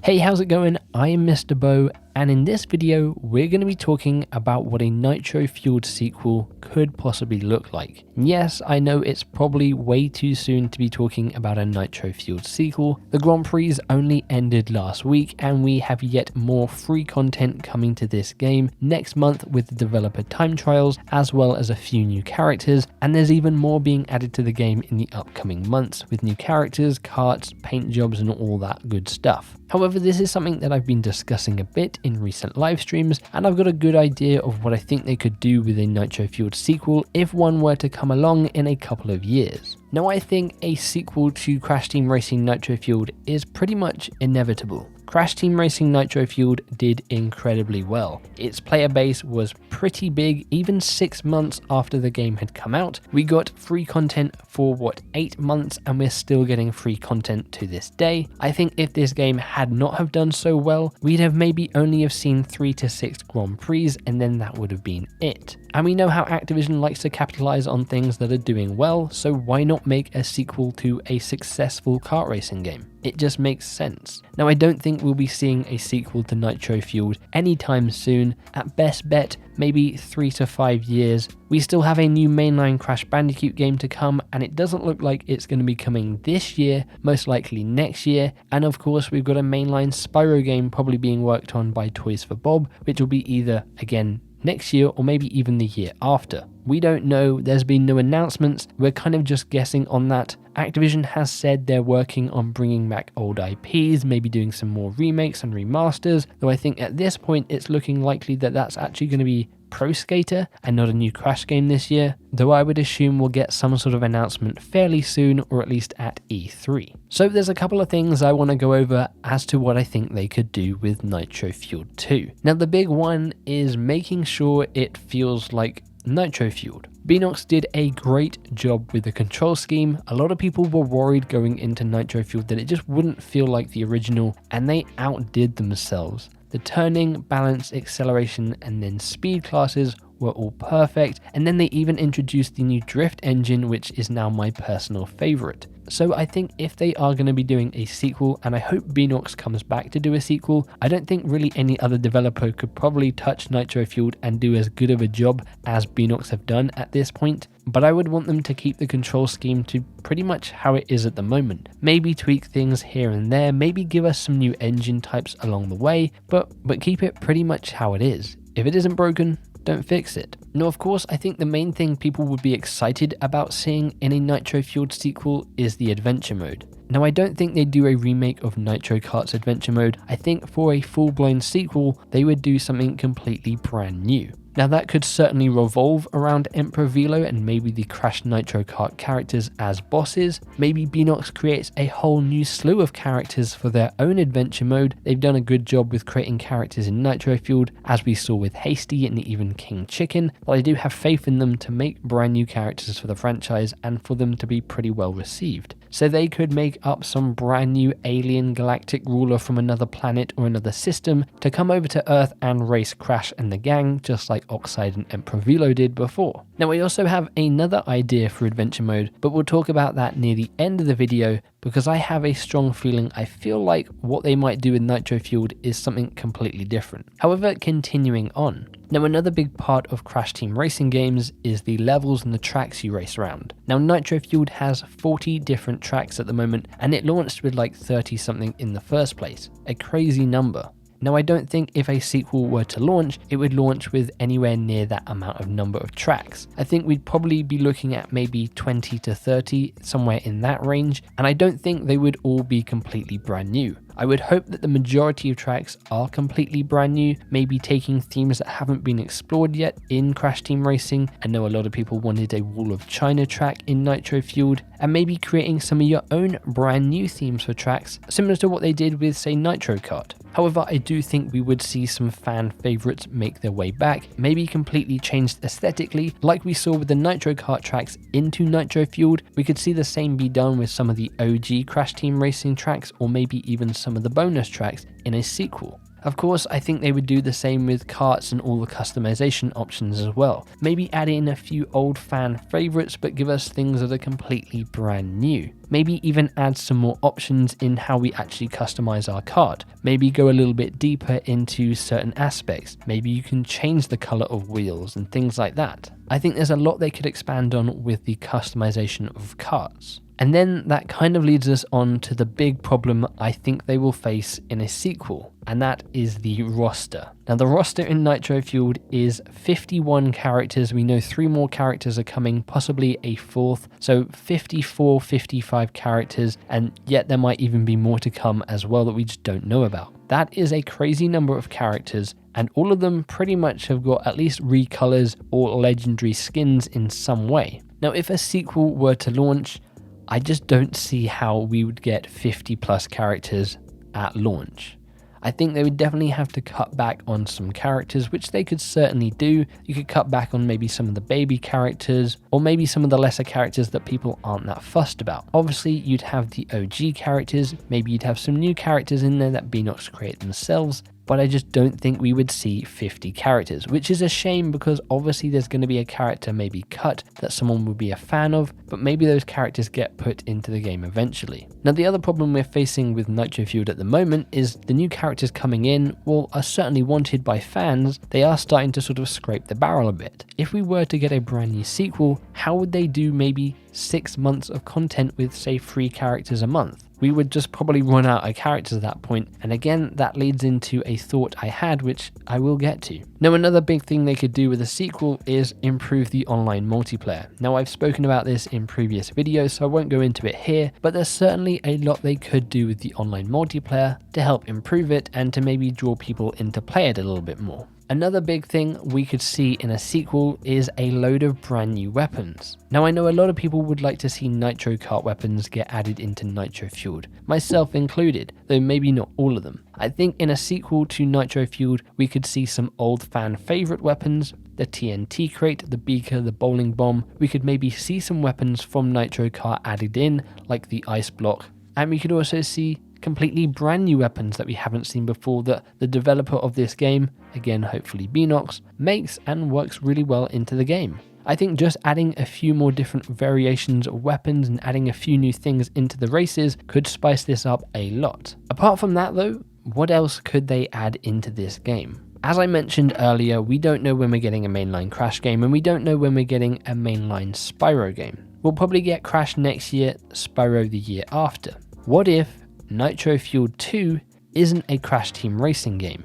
Hey, how's it going? I'm MisterBo, and in this video, we're going to be talking about what a Nitro-Fueled sequel could possibly look like. And yes, I know it's probably way too soon to be talking about a Nitro-Fueled sequel. The Grand Prix only ended last week, and we have yet more free content coming to this game next month with the developer time trials, as well as a few new characters, and there's even more being added to the game in the upcoming months with new characters, carts, paint jobs, and all that good stuff. However, this is something that I've been discussing a bit in recent live streams, and I've got a good idea of what I think they could do with a Nitro-Fueled sequel if one were to come along in a couple of years. Now, I think a sequel to Crash Team Racing Nitro-Fueled is pretty much inevitable. Crash Team Racing Nitro-Fueled did incredibly well. Its player base was pretty big even 6 months after the game had come out. We got free content for 8 months, and we're still getting free content to this day. I think if this game had not have done so well, we'd have maybe only have seen 3 to 6 Grand Prix, and then that would have been it. And we know how Activision likes to capitalize on things that are doing well, so why not make a sequel to a successful kart racing game? It just makes sense. Now, I don't think we'll be seeing a sequel to Nitro-Fueled anytime soon. At best bet, maybe 3 to 5 years. We still have a new mainline Crash Bandicoot game to come, and it doesn't look like it's going to be coming this year, most likely next year. And of course, we've got a mainline Spyro game probably being worked on by Toys for Bob, which will be either, again, next year or maybe even the year after. We don't know, there's been no announcements, we're kind of just guessing on that. Activision has said they're working on bringing back old IPs, maybe doing some more remakes and remasters, though I think at this point it's looking likely that that's actually going to be Pro Skater and not a new Crash game this year, though I would assume we'll get some sort of announcement fairly soon, or at least at E3. So there's a couple of things I want to go over as to what I think they could do with Nitro-Fueled 2. Now, the big one is making sure it feels like Nitro-Fueled. Beenox did a great job with the control scheme. A lot of people were worried going into Nitro-Fueled that it just wouldn't feel like the original, and they outdid themselves. The turning, balance, acceleration, and then speed classes were all perfect, and then they even introduced the new drift engine, which is now my personal favorite. So I think if they are going to be doing a sequel, and I hope Beenox comes back to do a sequel, I don't think really any other developer could probably touch Nitro-Fueled and do as good of a job as Beenox have done at this point. But I would want them to keep the control scheme to pretty much how it is at the moment. Maybe tweak things here and there, maybe give us some new engine types along the way, but keep it pretty much how it is. If it isn't broken, don't fix it. Now, of course, I think the main thing people would be excited about seeing in a Nitro-Fueled sequel is the adventure mode. Now, I don't think they'd do a remake of Nitro Kart's adventure mode. I think for a full-blown sequel, they would do something completely brand new. Now, that could certainly revolve around Emperor Velo and maybe the Crash Nitro Kart characters as bosses. Maybe Beenox creates a whole new slew of characters for their own adventure mode. They've done a good job with creating characters in Nitro-Fueled, as we saw with Hasty and even King Chicken, but I do have faith in them to make brand new characters for the franchise and for them to be pretty well received. So they could make up some brand new alien galactic ruler from another planet or another system to come over to Earth and race Crash and the gang, just like Oxide and Emperor Velo did before. Now, we also have another idea for adventure mode, but we'll talk about that near the end of the video, because I have a strong feeling I feel like what they might do with Nitro-Fueled is something completely different. However, continuing on. Now, another big part of Crash Team Racing games is the levels and the tracks you race around. Now, Nitro-Fueled has 40 different tracks at the moment, and it launched with like 30 something in the first place. A crazy number. Now, I don't think if a sequel were to launch, it would launch with anywhere near that amount of number of tracks. I think we'd probably be looking at maybe 20 to 30, somewhere in that range, and I don't think they would all be completely brand new. I would hope that the majority of tracks are completely brand new, maybe taking themes that haven't been explored yet in Crash Team Racing. I know a lot of people wanted a Wall of China track in Nitro-Fueled, and maybe creating some of your own brand new themes for tracks, similar to what they did with, say, Nitro Kart. However, I do think we would see some fan favorites make their way back, maybe completely changed aesthetically, like we saw with the Nitro Kart tracks into Nitro-Fueled. We could see the same be done with some of the OG Crash Team Racing tracks, or maybe even some of the bonus tracks in a sequel. Of course, I think they would do the same with carts and all the customization options as well. Maybe add in a few old fan favorites, but give us things that are completely brand new. Maybe even add some more options in how we actually customize our cart. Maybe go a little bit deeper into certain aspects. Maybe you can change the color of wheels and things like that. I think there's a lot they could expand on with the customization of carts. And then that kind of leads us on to the big problem I think they will face in a sequel, and that is the roster. Now the roster in Nitro-Fueled is 51 characters. We know 3 more characters are coming, possibly a 4th, so 54, 55 characters, and yet there might even be more to come as well that we just don't know about. That is a crazy number of characters, and all of them pretty much have got at least recolors or legendary skins in some way. Now if a sequel were to launch, I just don't see how we would get 50 plus characters at launch. I think they would definitely have to cut back on some characters, which they could certainly do. You could cut back on maybe some of the baby characters, or maybe some of the lesser characters that people aren't that fussed about. Obviously, you'd have the OG characters, maybe you'd have some new characters in there that Beenox create themselves, but I just don't think we would see 50 characters, which is a shame because obviously there's going to be a character maybe cut that someone would be a fan of, but maybe those characters get put into the game eventually. Now the other problem we're facing with Nitro-Fueled at the moment is the new characters coming in, well, are certainly wanted by fans. They are starting to sort of scrape the barrel a bit. If we were to get a brand new sequel, how would they do maybe 6 months of content with say 3 characters a month? We would just probably run out of characters at that point, and again that leads into a thought I had which I will get to. Now another big thing they could do with a sequel is improve the online multiplayer. Now I've spoken about this in previous videos so I won't go into it here, but there's certainly a lot they could do with the online multiplayer to help improve it and to maybe draw people in to play it a little bit more. Another big thing we could see in a sequel is a load of brand new weapons. Now I know a lot of people would like to see Nitro Kart weapons get added into Nitro-Fueled, myself included, though maybe not all of them. I think in a sequel to Nitro-Fueled we could see some old fan favorite weapons, the TNT crate, the beaker, the bowling bomb. We could maybe see some weapons from Nitro Kart added in, like the ice block, and we could also see completely brand new weapons that we haven't seen before that the developer of this game, again hopefully Beenox, makes and works really well into the game. I think just adding a few more different variations of weapons and adding a few new things into the races could spice this up a lot. Apart from that though, what else could they add into this game? As I mentioned earlier, we don't know when we're getting a mainline Crash game and we don't know when we're getting a mainline Spyro game. We'll probably get Crash next year, Spyro the year after. What if Nitro-Fueled 2 isn't a Crash Team Racing game?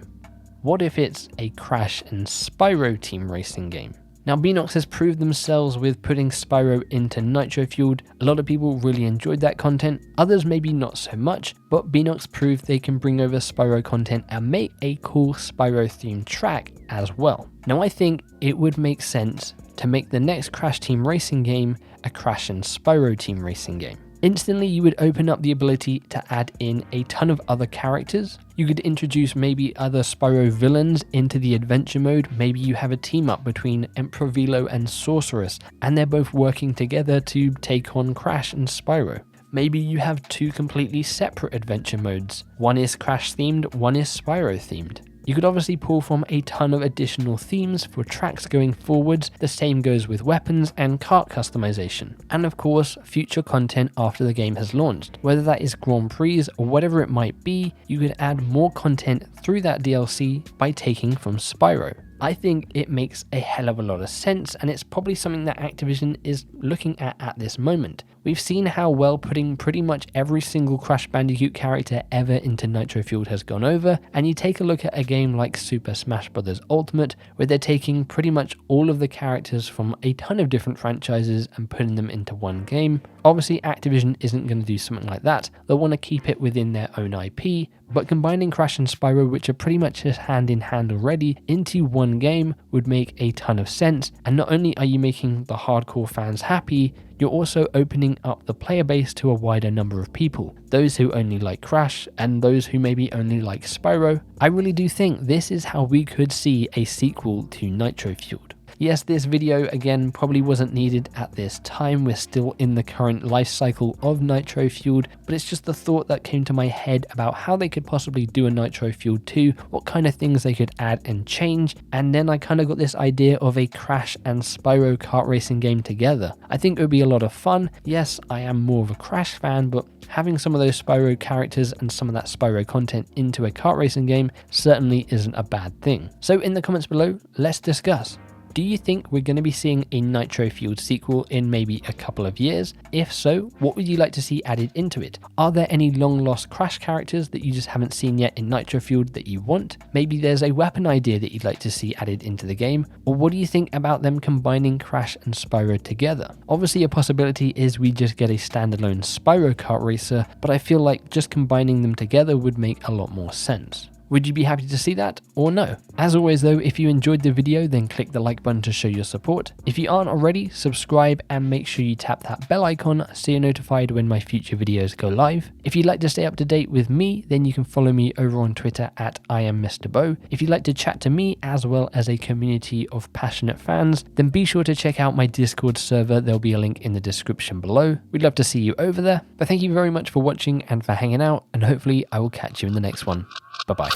What if it's a Crash and Spyro Team Racing game? Now Beenox has proved themselves with putting Spyro into Nitro-Fueled. A lot of people really enjoyed that content, others maybe not so much, but Beenox proved they can bring over Spyro content and make a cool Spyro themed track as well. Now I think it would make sense to make the next Crash Team Racing game a Crash and Spyro Team Racing game. Instantly you would open up the ability to add in a ton of other characters. You could introduce maybe other Spyro villains into the adventure mode. Maybe you have a team up between Emperor Velo and Sorceress and they're both working together to take on Crash and Spyro. Maybe you have 2 completely separate adventure modes. One is Crash themed, one is Spyro themed. You could obviously pull from a ton of additional themes for tracks going forwards. The same goes with weapons and kart customization. And of course, future content after the game has launched. Whether that is Grand Prix or whatever it might be, you could add more content through that DLC by taking from Spyro. I think it makes a hell of a lot of sense and it's probably something that Activision is looking at this moment. We've seen how well putting pretty much every single Crash Bandicoot character ever into Nitro-Fueled has gone over, and you take a look at a game like Super Smash Bros. Ultimate where they're taking pretty much all of the characters from a ton of different franchises and putting them into one game. Obviously Activision isn't going to do something like that, they'll want to keep it within their own IP, but combining Crash and Spyro, which are pretty much just hand in hand already, into one game would make a ton of sense, and not only are you making the hardcore fans happy, you're also opening up the player base to a wider number of people, those who only like Crash and those who maybe only like Spyro. I really do think this is how we could see a sequel to Nitro-Fueled. Yes, this video again probably wasn't needed at this time. We're still in the current life cycle of Nitro-Fueled, but it's just the thought that came to my head about how they could possibly do a Nitro-Fueled 2, what kind of things they could add and change, and then I kind of got this idea of a Crash and Spyro kart racing game together. I think it would be a lot of fun. Yes, I am more of a Crash fan, but having some of those Spyro characters and some of that Spyro content into a kart racing game certainly isn't a bad thing. So in the comments below, let's discuss. Do you think we're going to be seeing a Nitro-Fueled sequel in maybe a couple of years? If so, what would you like to see added into it? Are there any long lost Crash characters that you just haven't seen yet in Nitro-Fueled that you want? Maybe there's a weapon idea that you'd like to see added into the game? Or what do you think about them combining Crash and Spyro together? Obviously a possibility is we just get a standalone Spyro kart racer, but I feel like just combining them together would make a lot more sense. Would you be happy to see that or no? As always though, if you enjoyed the video, then click the like button to show your support. If you aren't already, subscribe and make sure you tap that bell icon so you're notified when my future videos go live. If you'd like to stay up to date with me, then you can follow me over on Twitter at @IamMisterBo. If you'd like to chat to me as well as a community of passionate fans, then be sure to check out my Discord server. There'll be a link in the description below. We'd love to see you over there. But thank you very much for watching and for hanging out, and hopefully I will catch you in the next one. Bye-bye.